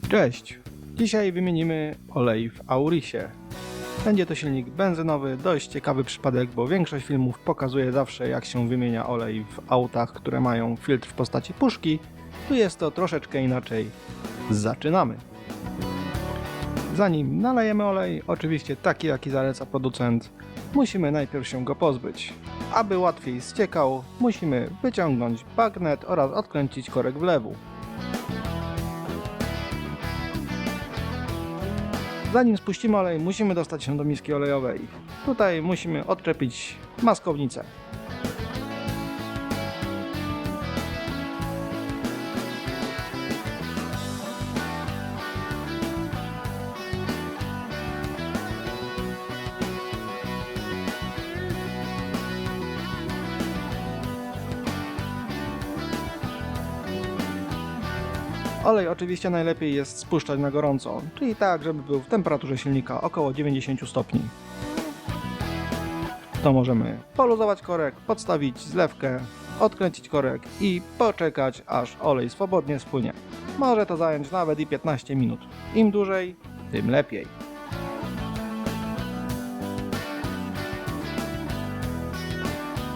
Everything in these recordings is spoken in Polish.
Cześć! Dzisiaj wymienimy olej w Aurisie. Będzie to silnik benzynowy, dość ciekawy przypadek, bo większość filmów pokazuje zawsze, jak się wymienia olej w autach, które mają filtr w postaci puszki. Tu jest to troszeczkę inaczej. Zaczynamy! Zanim nalejemy olej, oczywiście taki jaki zaleca producent, musimy najpierw się go pozbyć. Aby łatwiej ściekał, musimy wyciągnąć bagnet oraz odkręcić korek wlewu. Zanim spuścimy olej, musimy dostać się do miski olejowej. Tutaj musimy odczepić maskownicę. Olej oczywiście najlepiej jest spuszczać na gorąco, czyli tak, żeby był w temperaturze silnika około 90 stopni. To możemy poluzować korek, podstawić zlewkę, odkręcić korek i poczekać, aż olej swobodnie spłynie. Może to zająć nawet i 15 minut. Im dłużej, tym lepiej.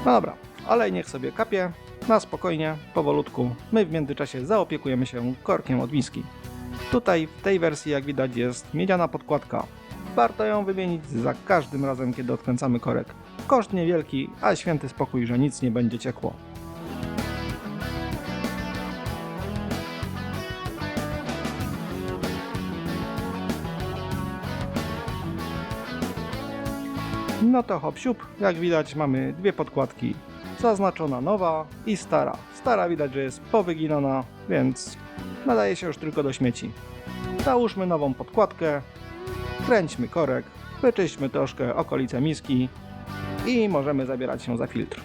No dobra, olej niech sobie kapie. Na spokojnie, powolutku. My w międzyczasie zaopiekujemy się korkiem od miski. Tutaj w tej wersji, jak widać, jest miedziana podkładka. Warto ją wymienić za każdym razem, kiedy odkręcamy korek. Koszt niewielki, a święty spokój, że nic nie będzie ciekło. No to hop siup, jak widać mamy dwie podkładki. Zaznaczona nowa i stara. Stara widać, że jest powyginana, więc nadaje się już tylko do śmieci. Załóżmy nową podkładkę, kręćmy korek, wyczyśćmy troszkę okolice miski i możemy zabierać się za filtr.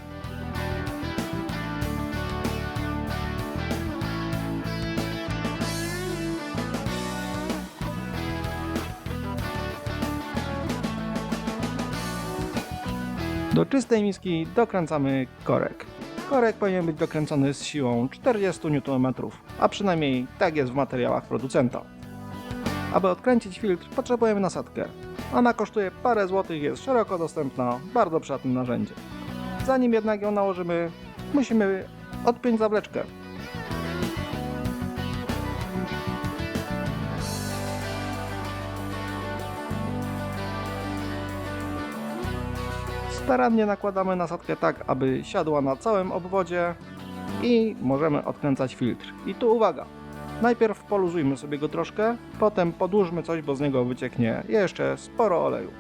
Do czystej miski dokręcamy korek. Korek powinien być dokręcony z siłą 40 Nm, a przynajmniej tak jest w materiałach producenta. Aby odkręcić filtr, potrzebujemy nasadkę. Ona kosztuje parę złotych, jest szeroko dostępna, bardzo przydatne narzędzie. Zanim jednak ją nałożymy, musimy odpiąć zawleczkę. Starannie nakładamy nasadkę tak, aby siadła na całym obwodzie i możemy odkręcać filtr. I tu uwaga! Najpierw poluzujmy sobie go troszkę, potem podłużmy coś, bo z niego wycieknie jeszcze sporo oleju.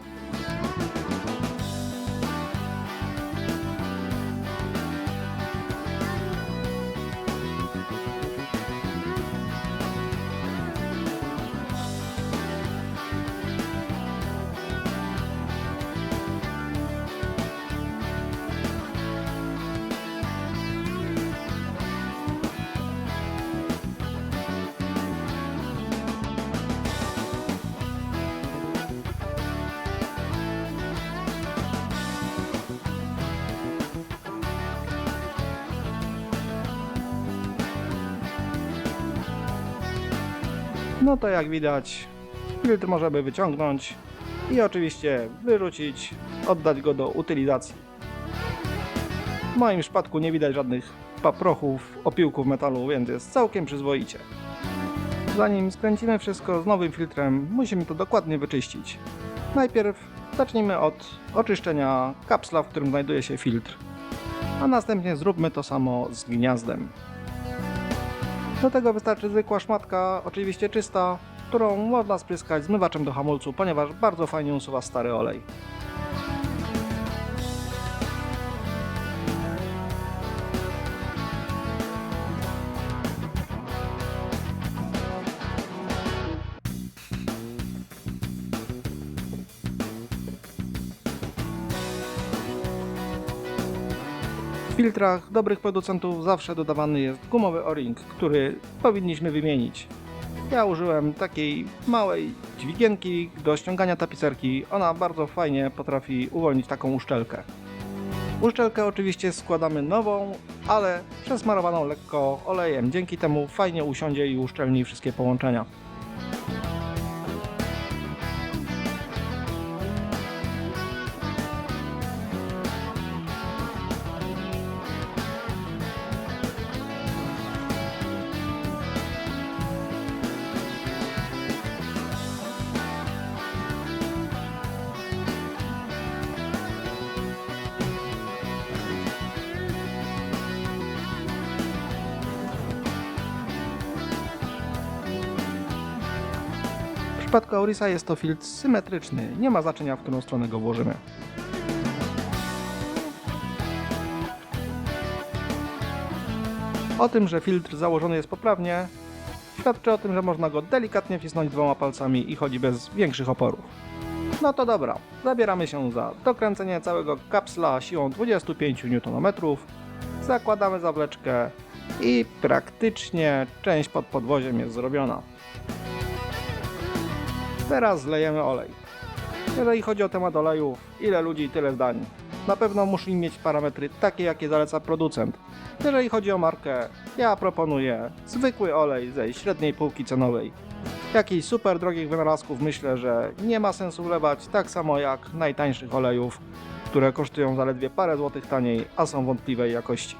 No to jak widać, filtr możemy wyciągnąć i oczywiście wyrzucić, oddać go do utylizacji. W moim przypadku nie widać żadnych paprochów, opiłków metalu, więc jest całkiem przyzwoicie. Zanim skręcimy wszystko z nowym filtrem, musimy to dokładnie wyczyścić. Najpierw zacznijmy od oczyszczenia kapsla, w którym znajduje się filtr, a następnie zróbmy to samo z gniazdem. Do tego wystarczy zwykła szmatka, oczywiście czysta, którą można spryskać zmywaczem do hamulcu, ponieważ bardzo fajnie usuwa stary olej. W filtrach dobrych producentów zawsze dodawany jest gumowy o-ring, który powinniśmy wymienić. Ja użyłem takiej małej dźwigienki do ściągania tapicerki. Ona bardzo fajnie potrafi uwolnić taką uszczelkę. Uszczelkę oczywiście składamy nową, ale przesmarowaną lekko olejem. Dzięki temu fajnie usiądzie i uszczelni wszystkie połączenia. przypadku Aurisa jest to filtr symetryczny, nie ma znaczenia, w którą stronę go włożymy. O tym, że filtr założony jest poprawnie, świadczy o tym, że można go delikatnie wcisnąć dwoma palcami i chodzi bez większych oporów. No to dobra, zabieramy się za dokręcenie całego kapsla siłą 25 Nm, zakładamy zawleczkę i praktycznie część pod podwoziem jest zrobiona. Teraz zlejemy olej. Jeżeli chodzi o temat olejów, ile ludzi, tyle zdań. Na pewno musi mieć parametry takie, jakie zaleca producent. Jeżeli chodzi o markę, ja proponuję zwykły olej ze średniej półki cenowej. Jakichś super drogich wynalazków myślę, że nie ma sensu wlewać, tak samo jak najtańszych olejów, które kosztują zaledwie parę złotych taniej, a są wątpliwej jakości.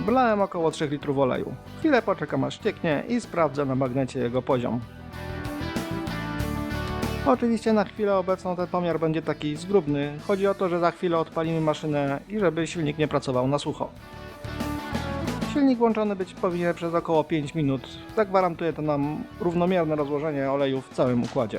Wlałem około 3 litrów oleju. Chwilę poczekam aż ścieknie i sprawdzę na magnecie jego poziom. Oczywiście na chwilę obecną ten pomiar będzie taki zgrubny. Chodzi o to, że za chwilę odpalimy maszynę i żeby silnik nie pracował na sucho. Silnik włączony być powinien przez około 5 minut. Zagwarantuje to nam równomierne rozłożenie oleju w całym układzie.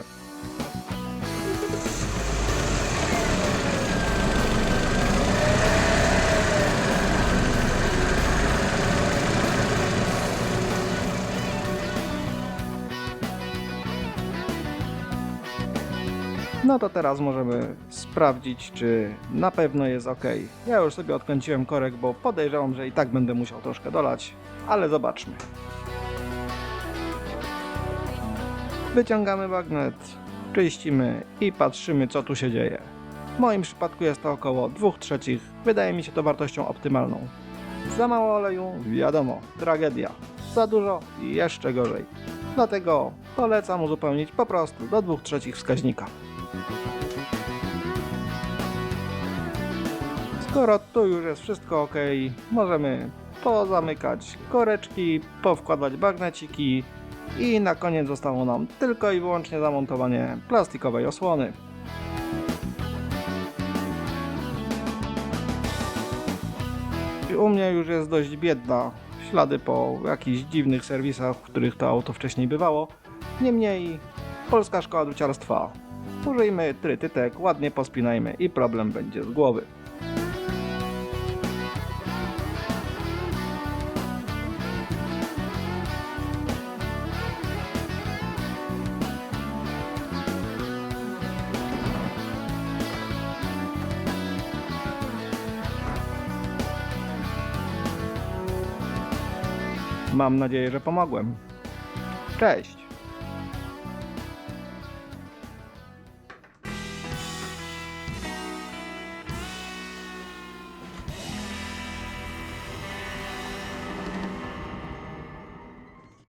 No to teraz możemy sprawdzić, czy na pewno jest ok. Ja już sobie odkręciłem korek, bo podejrzewam, że i tak będę musiał troszkę dolać, ale zobaczmy. Wyciągamy magnet, czyścimy i patrzymy, co tu się dzieje. W moim przypadku jest to około 2/3. Wydaje mi się to wartością optymalną. Za mało oleju? Wiadomo, tragedia. Za dużo? Jeszcze gorzej. Dlatego polecam uzupełnić po prostu do 2/3 wskaźnika. Skoro tu już jest wszystko ok, możemy pozamykać koreczki, powkładać magneciki i na koniec zostało nam tylko i wyłącznie zamontowanie plastikowej osłony. U mnie już jest dość biedna, ślady po jakichś dziwnych serwisach, w których to auto wcześniej bywało. Niemniej Polska Szkoła Druciarstwa. Użyjmy trytytek, ładnie pospinajmy i problem będzie z głowy. Mam nadzieję, że pomogłem. Cześć!